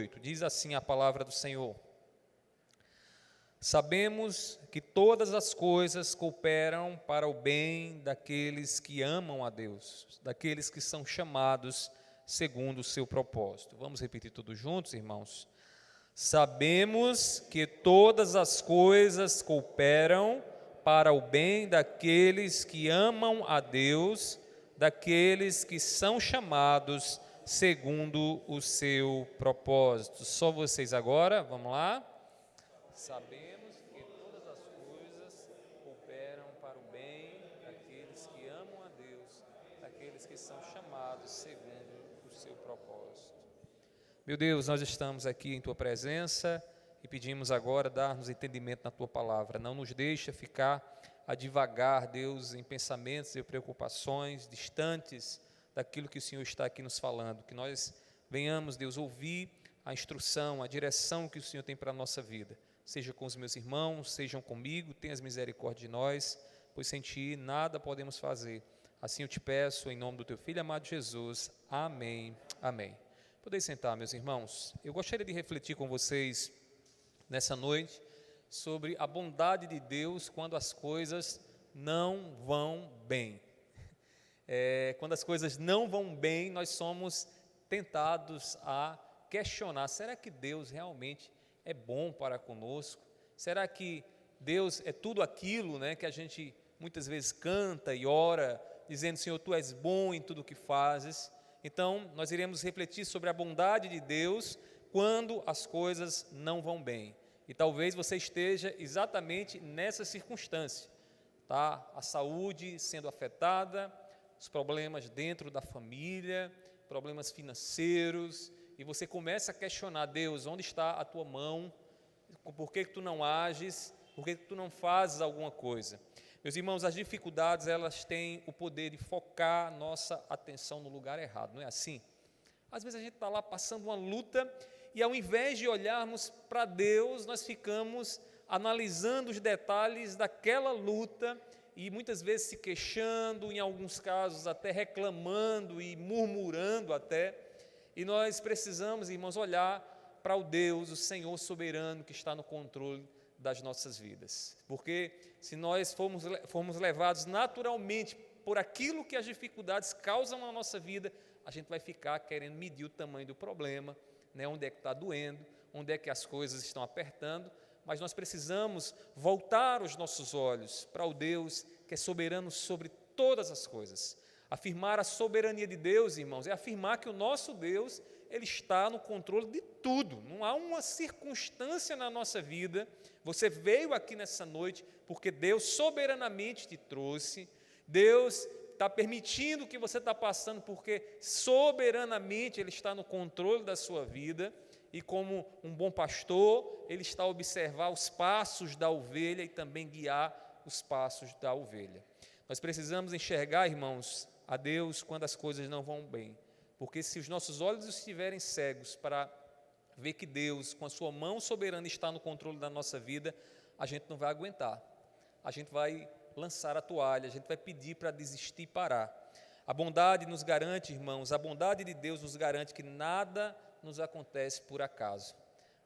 Diz assim a palavra do Senhor: sabemos que todas as coisas cooperam para o bem daqueles que amam a Deus, daqueles que são chamados segundo o seu propósito. Vamos repetir todos juntos, irmãos? Sabemos que todas as coisas cooperam para o bem daqueles que amam a Deus, daqueles que são chamados segundo o seu propósito. Só vocês agora, vamos lá? Sabemos que todas as coisas cooperam para o bem daqueles que amam a Deus, daqueles que são chamados segundo o seu propósito. Meu Deus, nós estamos aqui em Tua presença e pedimos agora dar-nos entendimento na Tua palavra. Não nos deixa ficar a divagar, Deus, em pensamentos e preocupações distantes daquilo que o Senhor está aqui nos falando. Que nós venhamos, Deus, ouvir a instrução, a direção que o Senhor tem para a nossa vida. Seja com os meus irmãos, sejam comigo, tenhas misericórdia de nós, pois sem Ti nada podemos fazer. Assim eu te peço, em nome do Teu Filho amado Jesus. Amém. Amém. Podeis sentar, meus irmãos. Eu gostaria de refletir com vocês nessa noite sobre a bondade de Deus quando as coisas não vão bem. Quando as coisas não vão bem, nós somos tentados a questionar: será que Deus realmente é bom para conosco? Será que Deus é tudo aquilo, né, que a gente muitas vezes canta e ora, dizendo: Senhor, Tu és bom em tudo o que fazes? Então, nós iremos refletir sobre a bondade de Deus quando as coisas não vão bem. E talvez você esteja exatamente nessa circunstância, tá? A saúde sendo afetada, os problemas dentro da família, problemas financeiros, e você começa a questionar: Deus, onde está a Tua mão? Por que Tu não ages? Por que Tu não fazes alguma coisa? Meus irmãos, as dificuldades, elas têm o poder de focar nossa atenção no lugar errado, não é assim? Às vezes a gente está lá passando uma luta e ao invés de olharmos para Deus, nós ficamos analisando os detalhes daquela luta e muitas vezes se queixando, em alguns casos até reclamando e murmurando até. E nós precisamos, irmãos, olhar para o Deus, o Senhor soberano que está no controle das nossas vidas. Porque se nós formos levados naturalmente por aquilo que as dificuldades causam na nossa vida, a gente vai ficar querendo medir o tamanho do problema, né? Onde é que está doendo, onde é que as coisas estão apertando, mas nós precisamos voltar os nossos olhos para o Deus que é soberano sobre todas as coisas. Afirmar a soberania de Deus, irmãos, é afirmar que o nosso Deus, Ele está no controle de tudo. Não há uma circunstância na nossa vida. Você veio aqui nessa noite porque Deus soberanamente te trouxe. Deus está permitindo o que você está passando porque soberanamente Ele está no controle da sua vida. E como um bom pastor, Ele está a observar os passos da ovelha e também guiar os passos da ovelha. Nós precisamos enxergar, irmãos, a Deus quando as coisas não vão bem, porque se os nossos olhos estiverem cegos para ver que Deus, com a sua mão soberana, está no controle da nossa vida, a gente não vai aguentar, a gente vai lançar a toalha, a gente vai pedir para desistir e parar. A bondade nos garante, irmãos, a bondade de Deus nos garante que nada nos acontece por acaso.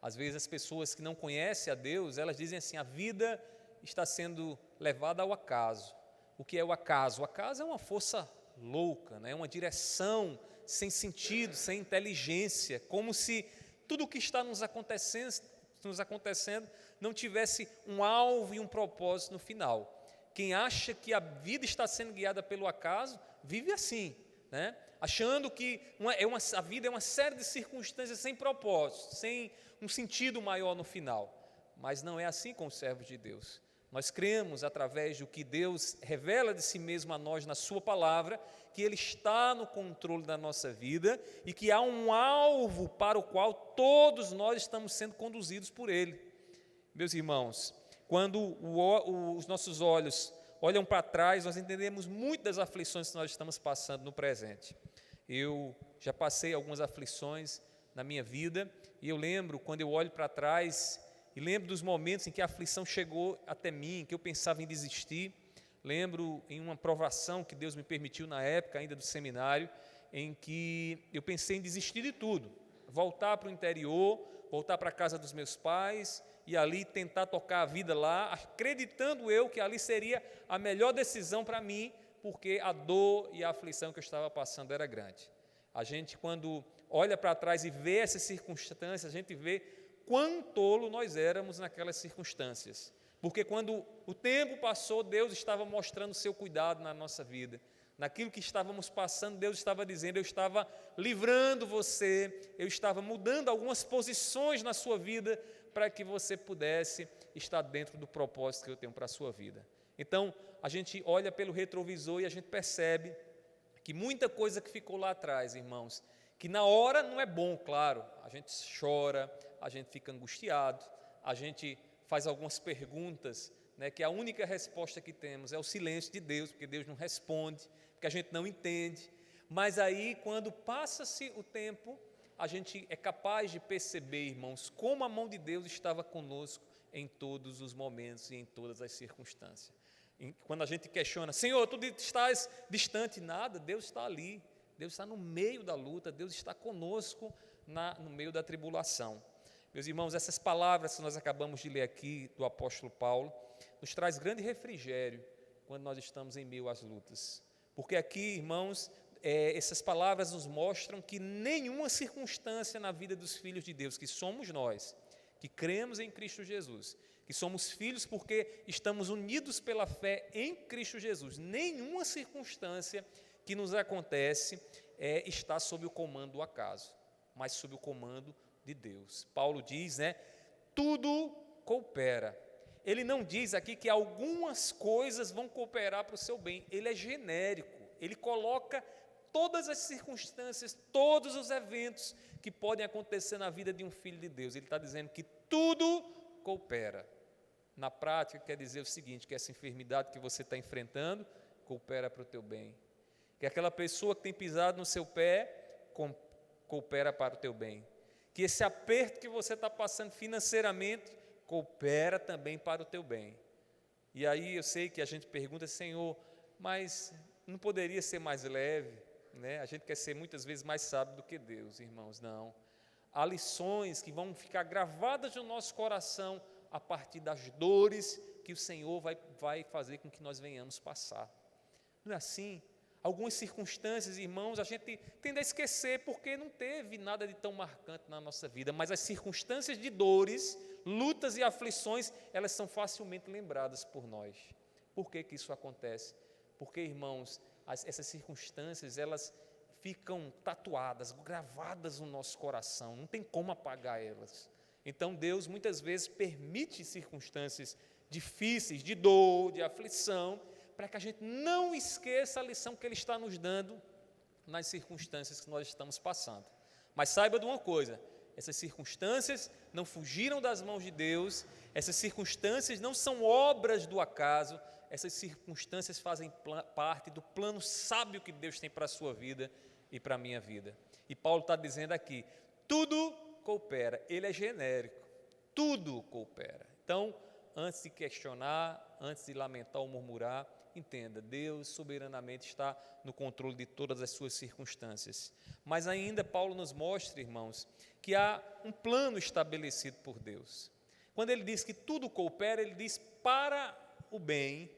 Às vezes as pessoas que não conhecem a Deus, elas dizem assim: a vida está sendo levada ao acaso. O que é o acaso? O acaso é uma força louca, né? Uma direção sem sentido, sem inteligência, como se tudo o que está nos acontecendo não tivesse um alvo e um propósito no final. Quem acha que a vida está sendo guiada pelo acaso, vive assim, né? Achando que a vida é uma série de circunstâncias sem propósito, sem um sentido maior no final. Mas não é assim com os servos de Deus. Nós cremos, através do que Deus revela de si mesmo a nós na sua palavra, que Ele está no controle da nossa vida e que há um alvo para o qual todos nós estamos sendo conduzidos por Ele. Meus irmãos, quando os nossos olhos olham para trás, nós entendemos muito das aflições que nós estamos passando no presente. Eu já passei algumas aflições na minha vida e eu lembro, quando eu olho para trás, e lembro dos momentos em que a aflição chegou até mim, que eu pensava em desistir. Lembro em uma provação que Deus me permitiu na época ainda do seminário, em que eu pensei em desistir de tudo. voltar para o interior, voltar para a casa dos meus pais e ali tentar tocar a vida lá, acreditando eu que ali seria a melhor decisão para mim, porque a dor e a aflição que eu estava passando era grande. A gente, quando olha para trás e vê essas circunstâncias, a gente vê quão tolo nós éramos naquelas circunstâncias. Porque quando o tempo passou, Deus estava mostrando o seu cuidado na nossa vida. Naquilo que estávamos passando, Deus estava dizendo, eu estava livrando você, eu estava mudando algumas posições na sua vida para que você pudesse estar dentro do propósito que eu tenho para a sua vida. Então, a gente olha pelo retrovisor e a gente percebe que muita coisa que ficou lá atrás, irmãos, que na hora não é bom, claro, a gente chora, a gente fica angustiado, a gente faz algumas perguntas, né, que a única resposta que temos é o silêncio de Deus, porque Deus não responde, porque a gente não entende, mas aí quando passa-se o tempo, a gente é capaz de perceber, irmãos, como a mão de Deus estava conosco em todos os momentos e em todas as circunstâncias. Quando a gente questiona, Senhor, tu estás distante, nada, Deus está ali, Deus está no meio da luta, Deus está conosco no meio da tribulação. Meus irmãos, essas palavras que nós acabamos de ler aqui do apóstolo Paulo, nos traz grande refrigério quando nós estamos em meio às lutas. Porque aqui, irmãos, essas palavras nos mostram que nenhuma circunstância na vida dos filhos de Deus, que somos nós, que cremos em Cristo Jesus, que somos filhos porque estamos unidos pela fé em Cristo Jesus, nenhuma circunstância que nos acontece está sob o comando do acaso, mas sob o comando de Deus. Paulo diz, né, tudo coopera. Ele não diz aqui que algumas coisas vão cooperar para o seu bem, ele é genérico, ele coloca todas as circunstâncias, todos os eventos que podem acontecer na vida de um filho de Deus. Ele está dizendo que tudo coopera. Na prática, quer dizer o seguinte, que essa enfermidade que você está enfrentando, coopera para o teu bem. Que aquela pessoa que tem pisado no seu pé, coopera para o teu bem. Que esse aperto que você está passando financeiramente, coopera também para o teu bem. E aí eu sei que a gente pergunta, Senhor, mas não poderia ser mais leve? Né? A gente quer ser muitas vezes mais sábio do que Deus, irmãos, não. Há lições que vão ficar gravadas no nosso coração a partir das dores que o Senhor vai fazer com que nós venhamos passar. Não é assim? Algumas circunstâncias, irmãos, a gente tende a esquecer porque não teve nada de tão marcante na nossa vida, mas as circunstâncias de dores, lutas e aflições, elas são facilmente lembradas por nós. Por que que isso acontece? Porque, irmãos, essas circunstâncias, elas ficam tatuadas, gravadas no nosso coração, não tem como apagar elas. Então, Deus muitas vezes permite circunstâncias difíceis, de dor, de aflição, para que a gente não esqueça a lição que Ele está nos dando nas circunstâncias que nós estamos passando. Mas saiba de uma coisa, essas circunstâncias não fugiram das mãos de Deus, essas circunstâncias não são obras do acaso, essas circunstâncias fazem parte do plano sábio que Deus tem para a sua vida e para a minha vida. E Paulo está dizendo aqui, tudo coopera, ele é genérico, tudo coopera. Então, antes de questionar, antes de lamentar ou murmurar, entenda, Deus soberanamente está no controle de todas as suas circunstâncias. Mas ainda Paulo nos mostra, irmãos, que há um plano estabelecido por Deus. Quando ele diz que tudo coopera, ele diz para o bem,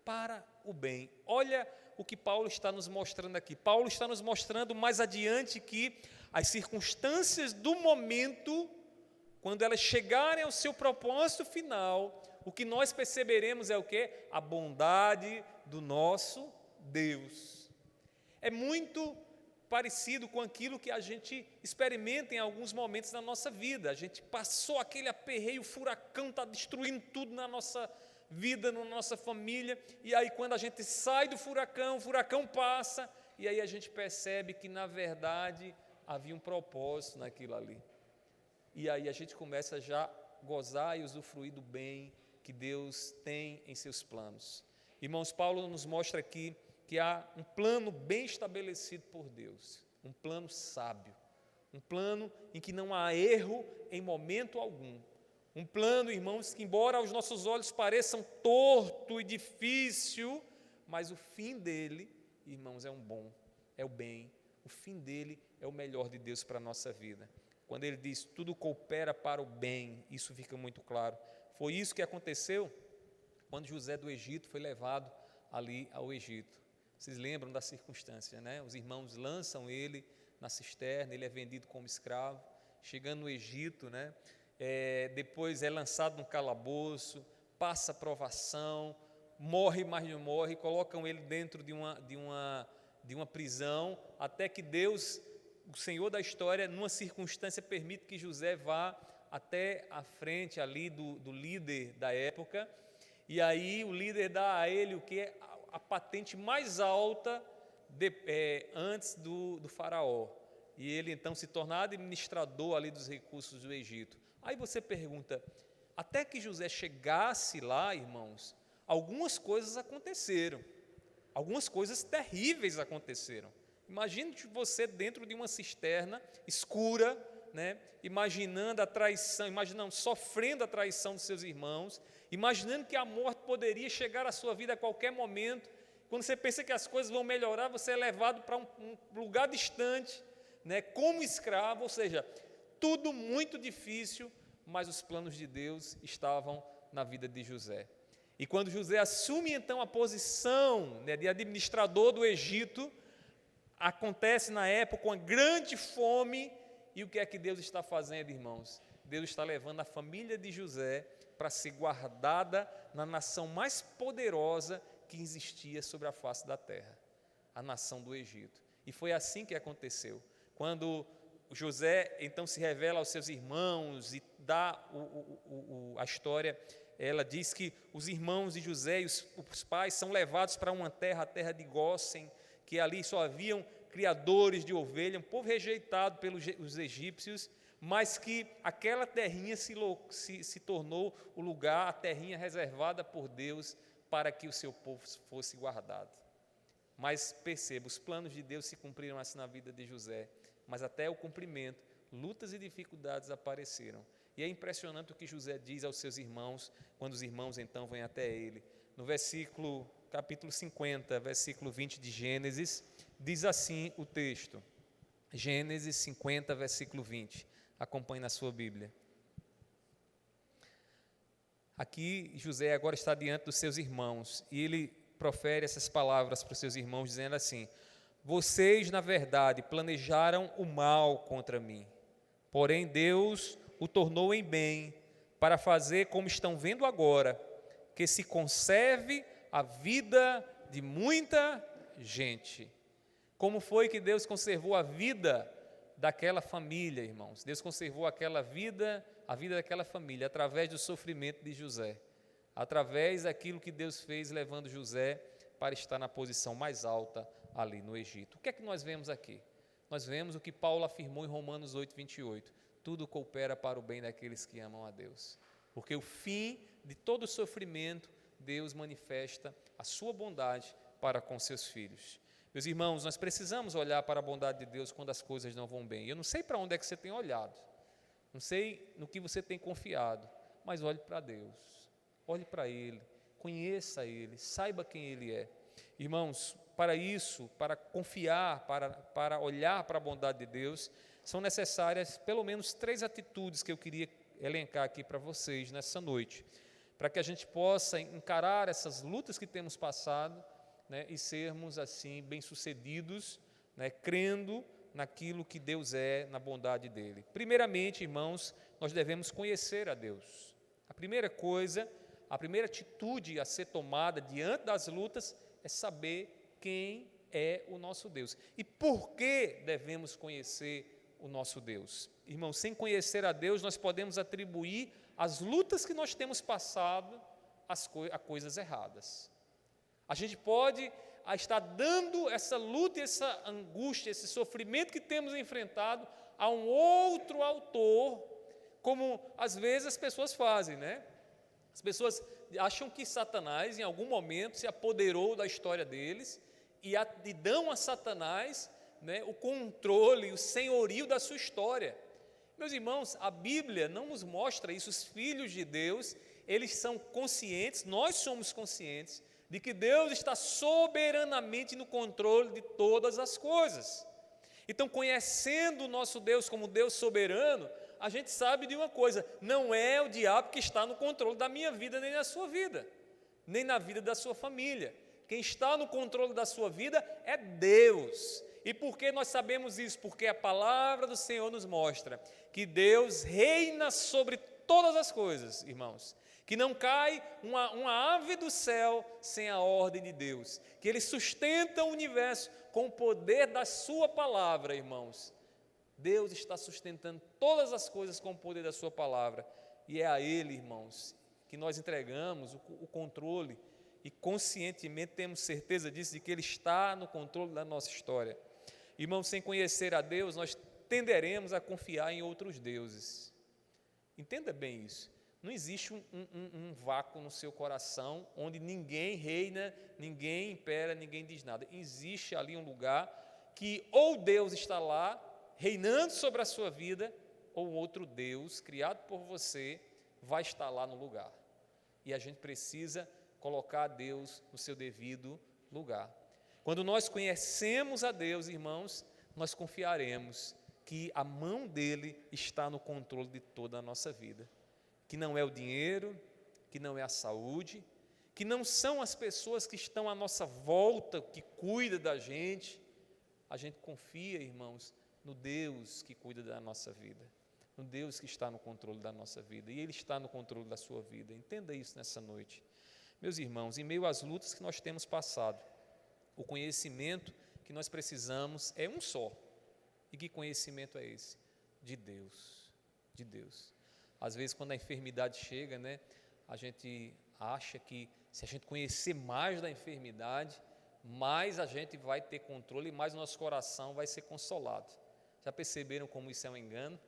para o bem. Olha o que Paulo está nos mostrando aqui. Paulo está nos mostrando mais adiante que as circunstâncias do momento, quando elas chegarem ao seu propósito final, o que nós perceberemos é o quê? A bondade do nosso Deus. É muito parecido com aquilo que a gente experimenta em alguns momentos da nossa vida. A gente passou aquele aperreio, o furacão está destruindo tudo na nossa vida, na nossa família, e aí quando a gente sai do furacão, o furacão passa, e aí a gente percebe que na verdade havia um propósito naquilo ali. E aí a gente começa já a gozar e usufruir do bem que Deus tem em seus planos. Irmãos, Paulo nos mostra aqui que há um plano bem estabelecido por Deus, um plano sábio, um plano em que não há erro em momento algum. Um plano, irmãos, que embora aos nossos olhos pareçam torto e difícil, mas o fim dele, irmãos, é o bem. O fim dele é o melhor de Deus para a nossa vida. Quando ele diz tudo coopera para o bem, isso fica muito claro. Foi isso que aconteceu quando José do Egito foi levado ali ao Egito. Vocês lembram da circunstância, né? Os irmãos lançam ele na cisterna, ele é vendido como escravo, chegando no Egito, né? Depois é lançado num calabouço, passa provação, morre, mas não morre, colocam ele dentro de uma prisão, até que Deus, o Senhor da história, numa circunstância, permite que José vá até a frente ali do líder da época, e aí o líder dá a ele o que é a patente mais alta antes do faraó, e ele então se torna administrador ali dos recursos do Egito. Aí você pergunta, até que José chegasse lá, irmãos, algumas coisas aconteceram, algumas coisas terríveis aconteceram. Imagine você dentro de uma cisterna escura, né, imaginando a traição, sofrendo a traição dos seus irmãos, imaginando que a morte poderia chegar à sua vida a qualquer momento. Quando você pensa que as coisas vão melhorar, você é levado para um lugar distante, né, como escravo, ou seja, tudo muito difícil, mas os planos de Deus estavam na vida de José. E quando José assume então a posição, né, de administrador do Egito, acontece na época uma grande fome, e o que é que Deus está fazendo, irmãos? Deus está levando a família de José para ser guardada na nação mais poderosa que existia sobre a face da terra, a nação do Egito. E foi assim que aconteceu. Quando José então se revela aos seus irmãos e dá a história, ela diz que os irmãos de José e os pais são levados para uma terra, a terra de Gósen, que ali só haviam criadores de ovelha, um povo rejeitado pelos egípcios, mas que aquela terrinha se tornou o lugar, a terrinha reservada por Deus para que o seu povo fosse guardado. Mas perceba, os planos de Deus se cumpriram assim na vida de José, mas até o cumprimento, lutas e dificuldades apareceram. E é impressionante o que José diz aos seus irmãos, quando os irmãos então vêm até ele. No capítulo 50, versículo 20 de Gênesis, diz assim o texto. Gênesis 50, versículo 20. Acompanhe na sua Bíblia. Aqui José agora está diante dos seus irmãos e ele profere essas palavras para os seus irmãos, dizendo assim: vocês, na verdade, planejaram o mal contra mim, porém Deus o tornou em bem, para fazer como estão vendo agora, que se conserve a vida de muita gente. Como foi que Deus conservou a vida daquela família, irmãos? Deus conservou a vida daquela família, através do sofrimento de José, através daquilo que Deus fez, levando José para estar na posição mais alta ali no Egito. O que é que nós vemos aqui? Nós vemos o que Paulo afirmou em Romanos 8, 28. Tudo coopera para o bem daqueles que amam a Deus. Porque o fim de todo sofrimento, Deus manifesta a sua bondade para com seus filhos. Meus irmãos, nós precisamos olhar para a bondade de Deus quando as coisas não vão bem. Eu não sei para onde é que você tem olhado, não sei no que você tem confiado, mas olhe para Deus, olhe para Ele, conheça Ele, saiba quem Ele é. Irmãos, para isso, para confiar, para olhar para a bondade de Deus, são necessárias pelo menos 3 atitudes que eu queria elencar aqui para vocês nessa noite, para que a gente possa encarar essas lutas que temos passado, né, e sermos assim bem-sucedidos, né, crendo naquilo que Deus é, na bondade dEle. Primeiramente, irmãos, nós devemos conhecer a Deus. A primeira coisa, a primeira atitude a ser tomada diante das lutas é saber quem é o nosso Deus e por que devemos conhecer o nosso Deus. Irmãos, sem conhecer a Deus, nós podemos atribuir as lutas que nós temos passado a coisas erradas. A gente pode estar dando essa luta, essa angústia, esse sofrimento que temos enfrentado a um outro autor, como às vezes as pessoas fazem, né? As pessoas acham que Satanás, em algum momento, se apoderou da história deles e dão a Satanás, né, o controle, o senhorio da sua história. Meus irmãos, a Bíblia não nos mostra isso. Os filhos de Deus, eles são conscientes, nós somos conscientes de que Deus está soberanamente no controle de todas as coisas. Então, conhecendo o nosso Deus como Deus soberano, a gente sabe de uma coisa: não é o diabo que está no controle da minha vida, nem da sua vida, nem na vida da sua família. Quem está no controle da sua vida é Deus. E por que nós sabemos isso? Porque a palavra do Senhor nos mostra que Deus reina sobre todas as coisas, irmãos. Que não cai uma ave do céu sem a ordem de Deus. Que Ele sustenta o universo com o poder da sua palavra, irmãos. Deus está sustentando todas as coisas com o poder da sua palavra. E é a Ele, irmãos, que nós entregamos o controle e conscientemente temos certeza disso, de que Ele está no controle da nossa história. Irmãos, sem conhecer a Deus, nós tenderemos a confiar em outros deuses. Entenda bem isso. Não existe um vácuo no seu coração onde ninguém reina, ninguém impera, ninguém diz nada. Existe ali um lugar que ou Deus está lá, reinando sobre a sua vida, ou outro Deus, criado por você, vai estar lá no lugar. E a gente precisa colocar Deus no seu devido lugar. Quando nós conhecemos a Deus, irmãos, nós confiaremos que a mão dEle está no controle de toda a nossa vida. Que não é o dinheiro, que não é a saúde, que não são as pessoas que estão à nossa volta, que cuida da gente. A gente confia, irmãos, no Deus que cuida da nossa vida, no Deus que está no controle da nossa vida, e Ele está no controle da sua vida. Entenda isso nessa noite. Meus irmãos, em meio às lutas que nós temos passado, o conhecimento que nós precisamos é um só. E que conhecimento é esse? De Deus, de Deus. Às vezes, quando a enfermidade chega, né, a gente acha que se a gente conhecer mais da enfermidade, mais a gente vai ter controle e mais o nosso coração vai ser consolado. Já perceberam como isso é um engano?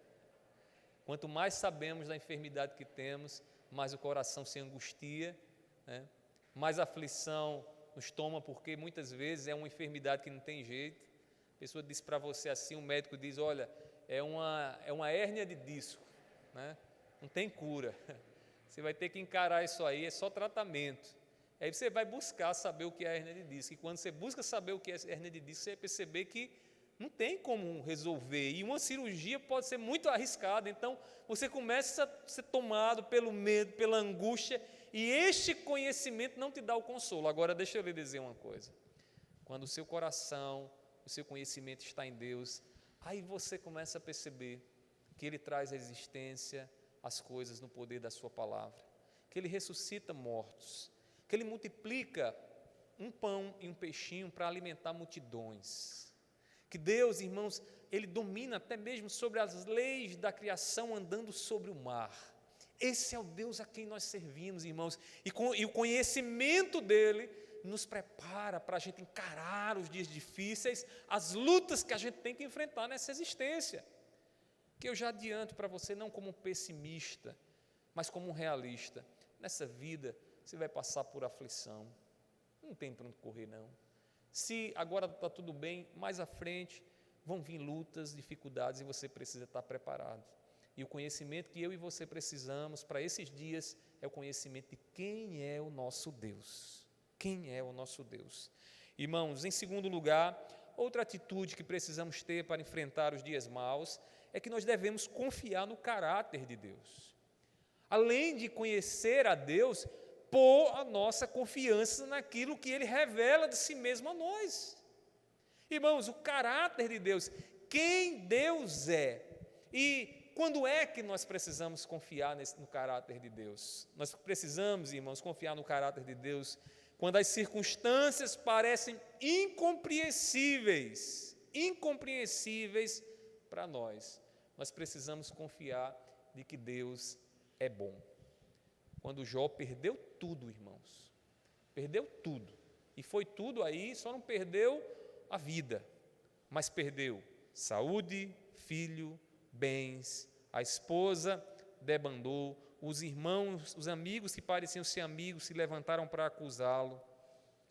Quanto mais sabemos da enfermidade que temos, mais o coração se angustia, né? Mais aflição nos toma, porque muitas vezes é uma enfermidade que não tem jeito. A pessoa diz para você assim, o médico diz: olha, é uma hérnia de disco, né? Não tem cura, você vai ter que encarar isso aí, é só tratamento. Aí você vai buscar saber o que é a hérnia de disco, e quando você busca saber o que é a hérnia de disco, você vai perceber que não tem como resolver, e uma cirurgia pode ser muito arriscada. Então você começa a ser tomado pelo medo, pela angústia, e este conhecimento não te dá o consolo. Agora deixa eu lhe dizer uma coisa: quando o seu coração, o seu conhecimento está em Deus, aí você começa a perceber que Ele traz resistência às coisas no poder da sua palavra, que Ele ressuscita mortos, que Ele multiplica um pão e um peixinho para alimentar multidões, que Deus, irmãos, Ele domina até mesmo sobre as leis da criação, andando sobre o mar. Esse é o Deus a quem nós servimos, irmãos, e o conhecimento dEle nos prepara para a gente encarar os dias difíceis, as lutas que a gente tem que enfrentar nessa existência, que eu já adianto para você, não como um pessimista, mas como um realista. Nessa vida você vai passar por aflição, não tem para onde correr não. Se agora está tudo bem, mais à frente vão vir lutas, dificuldades, e você precisa estar preparado. E o conhecimento que eu e você precisamos para esses dias é o conhecimento de quem é o nosso Deus. Quem é o nosso Deus? Irmãos, em segundo lugar, outra atitude que precisamos ter para enfrentar os dias maus é que nós devemos confiar no caráter de Deus. Além de conhecer a Deus, pôr a nossa confiança naquilo que Ele revela de si mesmo a nós. Irmãos, o caráter de Deus, quem Deus é. E quando é que nós precisamos confiar no caráter de Deus? Nós precisamos, irmãos, confiar no caráter de Deus quando as circunstâncias parecem incompreensíveis para nós. Nós precisamos confiar de que Deus é bom. Quando Jó perdeu tudo, irmãos, perdeu tudo, e foi tudo aí, só não perdeu a vida, mas perdeu saúde, filho, bens, a esposa debandou, os irmãos, os amigos que pareciam ser amigos se levantaram para acusá-lo.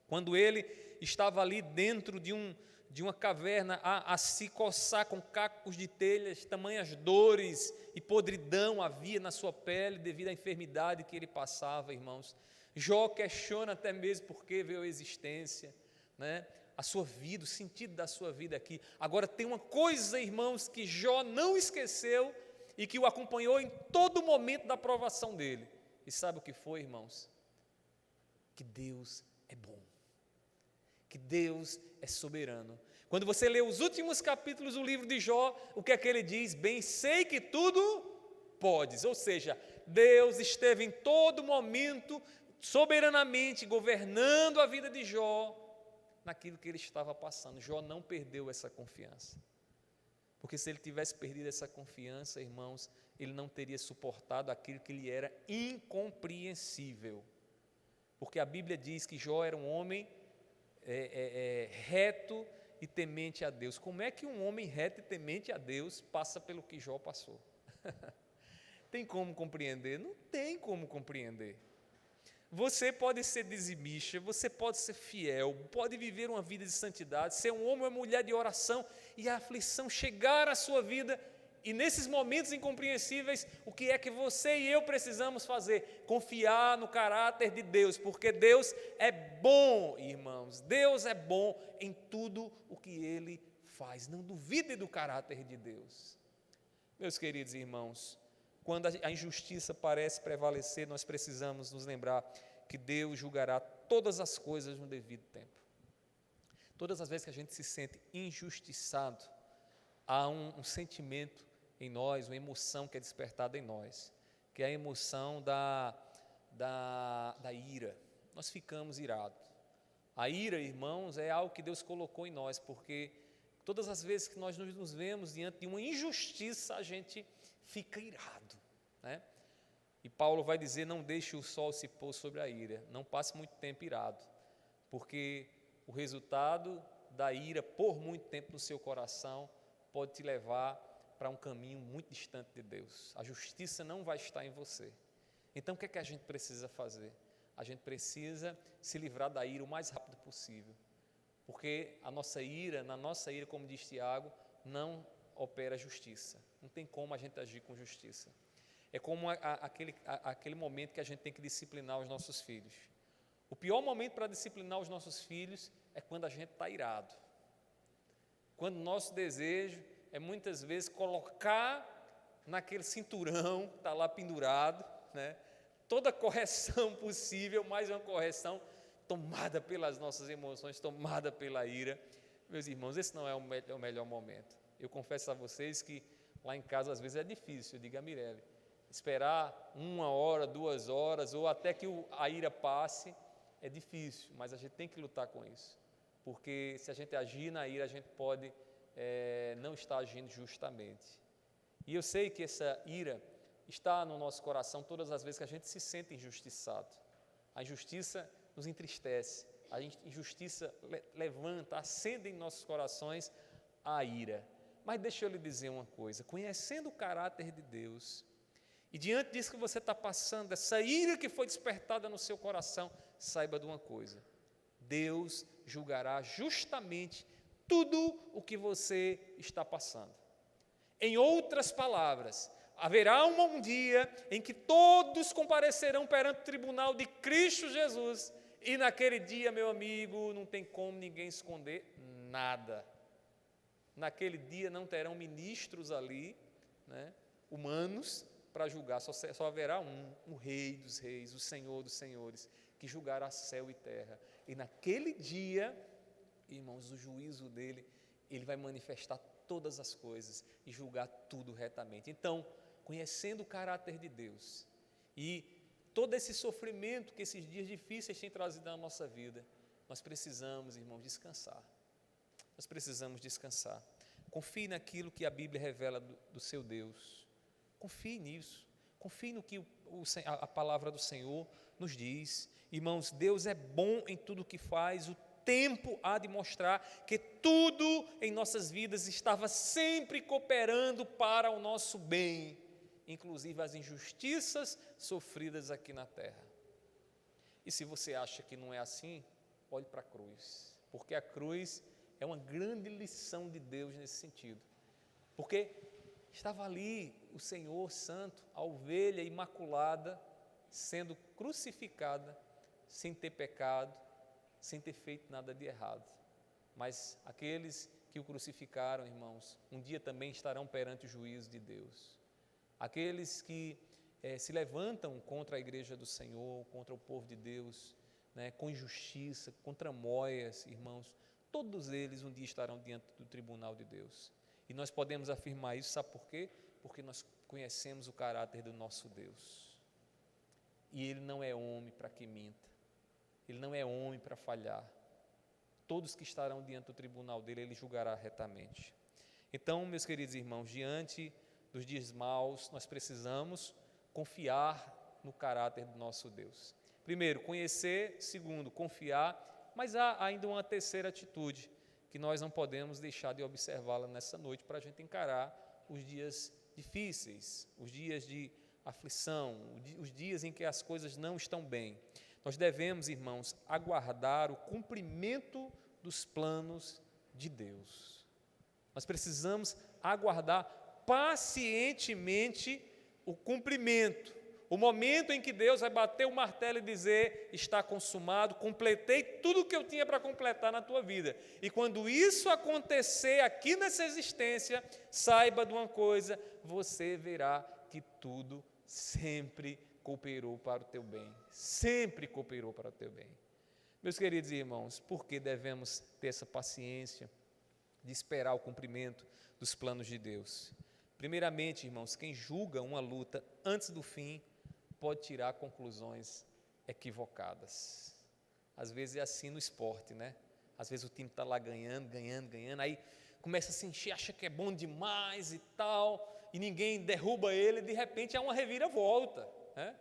Quando ele estava ali dentro de uma caverna a se coçar com cacos de telhas, tamanhas dores e podridão havia na sua pele devido à enfermidade que ele passava, irmãos. Jó questiona até mesmo por que veio a existência, né? a sua vida, o sentido da sua vida aqui. Agora tem uma coisa, irmãos, que Jó não esqueceu e que o acompanhou em todo momento da provação dele. E sabe o que foi, irmãos? Que Deus é bom, que Deus é soberano. Quando você lê os últimos capítulos do livro de Jó, o que é que ele diz? Bem, sei que tudo podes, ou seja, Deus esteve em todo momento soberanamente governando a vida de Jó naquilo que ele estava passando. Jó não perdeu essa confiança, porque se ele tivesse perdido essa confiança, irmãos, ele não teria suportado aquilo que lhe era incompreensível, porque a Bíblia diz que Jó era um homem reto e temente a Deus. Como é que um homem reto e temente a Deus passa pelo que Jó passou? Tem como compreender? Não tem como compreender. Você pode ser dizimista, você pode ser fiel, pode viver uma vida de santidade, ser um homem ou mulher de oração e a aflição chegar à sua vida, e nesses momentos incompreensíveis, o que é que você e eu precisamos fazer? Confiar no caráter de Deus, porque Deus é bom, irmãos, Deus é bom em tudo o que Ele faz. Não duvide do caráter de Deus. Meus queridos irmãos, quando a injustiça parece prevalecer, nós precisamos nos lembrar que Deus julgará todas as coisas no devido tempo. Todas as vezes que a gente se sente injustiçado, há um sentimento em nós, uma emoção que é despertada em nós, que é a emoção da ira. Nós ficamos irados. A ira, irmãos, é algo que Deus colocou em nós, porque todas as vezes que nós nos vemos diante de uma injustiça, a gente fica irado, né? E Paulo vai dizer, não deixe o sol se pôr sobre a ira, não passe muito tempo irado, porque o resultado da ira por muito tempo no seu coração pode te levar para um caminho muito distante de Deus. A justiça não vai estar em você. Então o que é que a gente precisa fazer? A gente precisa se livrar da ira o mais rápido possível, porque na nossa ira, como diz Tiago, não opera justiça. Não tem como a gente agir com justiça. É como aquele momento que a gente tem que disciplinar os nossos filhos. O pior momento para disciplinar os nossos filhos é quando a gente está irado. Quando o nosso desejo é muitas vezes colocar naquele cinturão que está lá pendurado, né, toda correção possível, mais uma correção tomada pelas nossas emoções, tomada pela ira. Meus irmãos, esse não é o melhor momento. Eu confesso a vocês que lá em casa às vezes é difícil, eu digo a Mirelle, esperar 1 hora, 2 horas, ou até que a ira passe, é difícil, mas a gente tem que lutar com isso, porque se a gente agir na ira, a gente pode não estar agindo justamente. E eu sei que essa ira está no nosso coração todas as vezes que a gente se sente injustiçado. A injustiça nos entristece, a injustiça levanta, acende em nossos corações a ira. Mas deixa eu lhe dizer uma coisa, conhecendo o caráter de Deus, e diante disso que você está passando, essa ira que foi despertada no seu coração, saiba de uma coisa, Deus julgará justamente tudo o que você está passando. Em outras palavras, haverá um dia em que todos comparecerão perante o tribunal de Cristo Jesus, e naquele dia, meu amigo, não tem como ninguém esconder nada. Naquele dia não terão ministros ali, né, humanos, para julgar, só haverá um Rei dos Reis, o Senhor dos Senhores, que julgará céu e terra. E naquele dia, irmãos, o juízo dele, ele vai manifestar todas as coisas e julgar tudo retamente. Então, conhecendo o caráter de Deus e todo esse sofrimento que esses dias difíceis têm trazido na nossa vida, nós precisamos, irmãos, descansar. Nós precisamos descansar. Confie naquilo que a Bíblia revela do seu Deus. Confie nisso. Confie no que a palavra do Senhor nos diz. Irmãos, Deus é bom em tudo o que faz. O tempo há de mostrar que tudo em nossas vidas estava sempre cooperando para o nosso bem, inclusive as injustiças sofridas aqui na terra. E se você acha que não é assim, olhe para a cruz, porque a cruz é uma grande lição de Deus nesse sentido, porque estava ali o Senhor Santo, a ovelha imaculada, sendo crucificada, sem ter pecado, sem ter feito nada de errado. Mas aqueles que o crucificaram, irmãos, um dia também estarão perante o juízo de Deus. Aqueles que se levantam contra a igreja do Senhor, contra o povo de Deus, né, com injustiça, com tramóias, irmãos, todos eles um dia estarão diante do tribunal de Deus. E nós podemos afirmar isso, sabe por quê? Porque nós conhecemos o caráter do nosso Deus. E Ele não é homem para que minta. Ele não é homem para falhar. Todos que estarão diante do tribunal dele, Ele julgará retamente. Então, meus queridos irmãos, diante dos dias maus, nós precisamos confiar no caráter do nosso Deus. Primeiro, conhecer. Segundo, confiar. Mas há ainda uma terceira atitude que nós não podemos deixar de observá-la nessa noite para a gente encarar os dias difíceis, os dias de aflição, os dias em que as coisas não estão bem. Nós devemos, irmãos, aguardar o cumprimento dos planos de Deus. Nós precisamos aguardar pacientemente o cumprimento, o momento em que Deus vai bater o martelo e dizer: está consumado, completei tudo o que eu tinha para completar na tua vida. E quando isso acontecer aqui nessa existência, saiba de uma coisa: você verá que tudo sempre cooperou para o teu bem, sempre cooperou para o teu bem. Meus queridos irmãos, por que devemos ter essa paciência de esperar o cumprimento dos planos de Deus? Primeiramente, irmãos, quem julga uma luta antes do fim pode tirar conclusões equivocadas. Às vezes é assim no esporte, né? Às vezes o time está lá ganhando, aí começa a se encher, acha que é bom demais e tal, e ninguém derruba ele, de repente há uma reviravolta, né?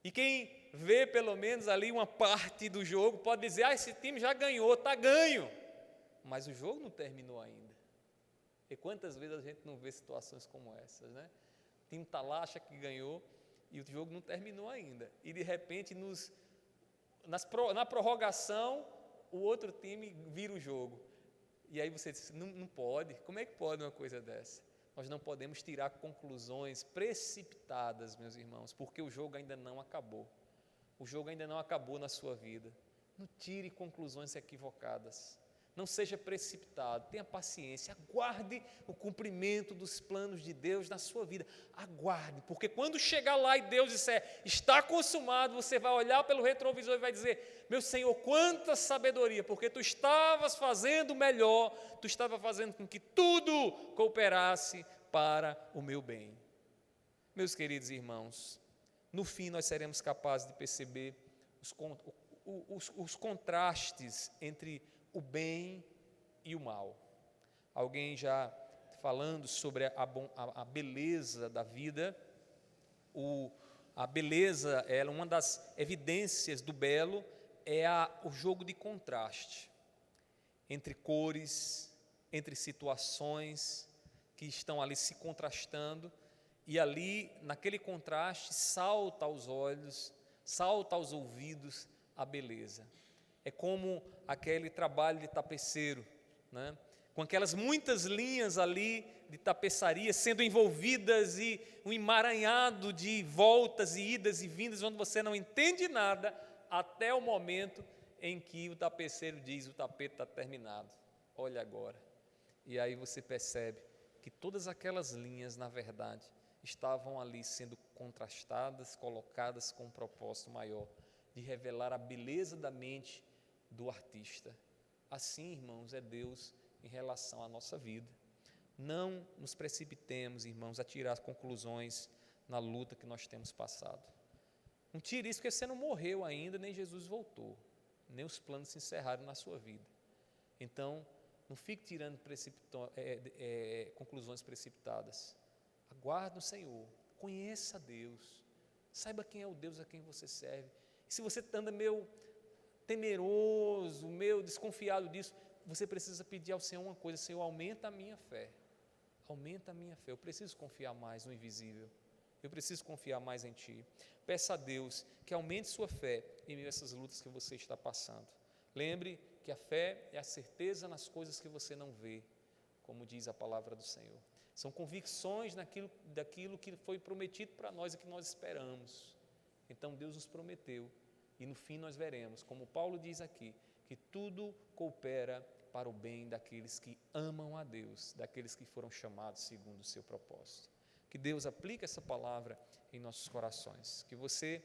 E quem vê pelo menos ali uma parte do jogo pode dizer: esse time já ganhou, está ganho, mas o jogo não terminou ainda. E quantas vezes a gente não vê situações como essas, né? O time está lá, acha que ganhou, e o jogo não terminou ainda. E de repente, na prorrogação, o outro time vira o jogo. E aí você diz: não pode, como é que pode uma coisa dessa? Nós não podemos tirar conclusões precipitadas, meus irmãos, porque o jogo ainda não acabou. O jogo ainda não acabou na sua vida. Não tire conclusões equivocadas. Não seja precipitado, tenha paciência, aguarde o cumprimento dos planos de Deus na sua vida. Aguarde, porque quando chegar lá e Deus disser: está consumado, você vai olhar pelo retrovisor e vai dizer: meu Senhor, quanta sabedoria, porque tu estavas fazendo o melhor, tu estava fazendo com que tudo cooperasse para o meu bem. Meus queridos irmãos, no fim nós seremos capazes de perceber os contrastes entre o bem e o mal. Alguém já falando sobre a beleza da vida, a beleza, uma das evidências do belo é o jogo de contraste entre cores, entre situações que estão ali se contrastando, e ali, naquele contraste, salta aos olhos, salta aos ouvidos a beleza. É como aquele trabalho de tapeceiro, né? Com aquelas muitas linhas ali de tapeçaria sendo envolvidas e um emaranhado de voltas e idas e vindas, onde você não entende nada, até o momento em que o tapeceiro diz: o tapete está terminado, olha agora. E aí você percebe que todas aquelas linhas, na verdade, estavam ali sendo contrastadas, colocadas com um propósito maior, de revelar a beleza da mente do artista. Assim, irmãos, é Deus em relação à nossa vida. Não nos precipitemos, irmãos, a tirar conclusões na luta que nós temos passado. Não tire isso, porque você não morreu ainda, nem Jesus voltou, nem os planos se encerraram na sua vida. Então, não fique tirando conclusões precipitadas. Aguarde o Senhor, conheça Deus, saiba quem é o Deus a quem você serve. E se você anda meio temeroso, meio desconfiado disso, você precisa pedir ao Senhor uma coisa: Senhor, aumenta a minha fé, eu preciso confiar mais no invisível, eu preciso confiar mais em Ti. Peça a Deus que aumente sua fé em meio a essas lutas que você está passando. Lembre que a fé é a certeza nas coisas que você não vê, como diz a palavra do Senhor. São convicções daquilo que foi prometido para nós e que nós esperamos. Então Deus nos prometeu, e no fim nós veremos, como Paulo diz aqui, que tudo coopera para o bem daqueles que amam a Deus, daqueles que foram chamados segundo o seu propósito. Que Deus aplique essa palavra em nossos corações, que você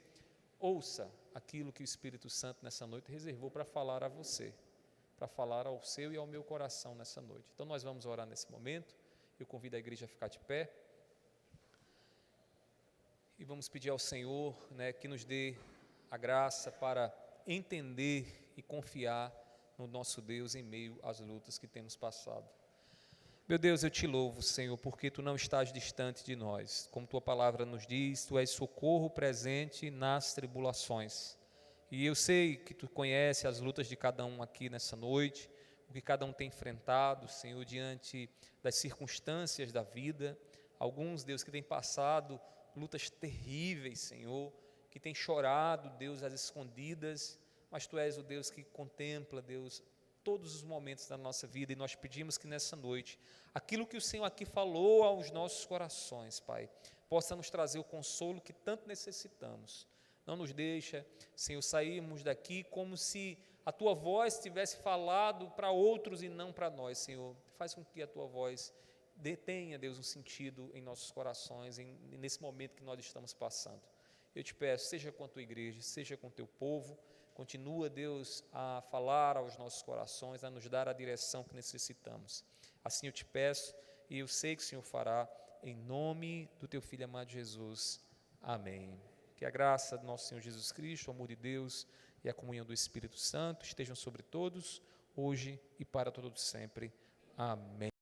ouça aquilo que o Espírito Santo nessa noite reservou para falar a você, para falar ao seu e ao meu coração nessa noite. Então nós vamos orar nesse momento, eu convido a igreja a ficar de pé, e vamos pedir ao Senhor, que nos dê a graça para entender e confiar no nosso Deus em meio às lutas que temos passado. Meu Deus, eu te louvo, Senhor, porque Tu não estás distante de nós. Como Tua palavra nos diz, Tu és socorro presente nas tribulações. E eu sei que Tu conheces as lutas de cada um aqui nessa noite, o que cada um tem enfrentado, Senhor, diante das circunstâncias da vida. Alguns, Deus, que têm passado lutas terríveis, Senhor, que têm chorado, Deus, às escondidas, mas Tu és o Deus que contempla, Deus, todos os momentos da nossa vida, e nós pedimos que nessa noite, aquilo que o Senhor aqui falou aos nossos corações, Pai, possa nos trazer o consolo que tanto necessitamos. Não nos deixa, Senhor, sairmos daqui como se a Tua voz tivesse falado para outros e não para nós, Senhor. Faz com que a Tua voz tenha, Deus, um sentido em nossos corações, nesse momento que nós estamos passando. Eu te peço, seja com a Tua igreja, seja com o Teu povo, continua, Deus, a falar aos nossos corações, a nos dar a direção que necessitamos. Assim eu te peço, e eu sei que o Senhor fará, em nome do Teu Filho amado Jesus. Amém. Que a graça do nosso Senhor Jesus Cristo, o amor de Deus e a comunhão do Espírito Santo estejam sobre todos, hoje e para todos sempre. Amém.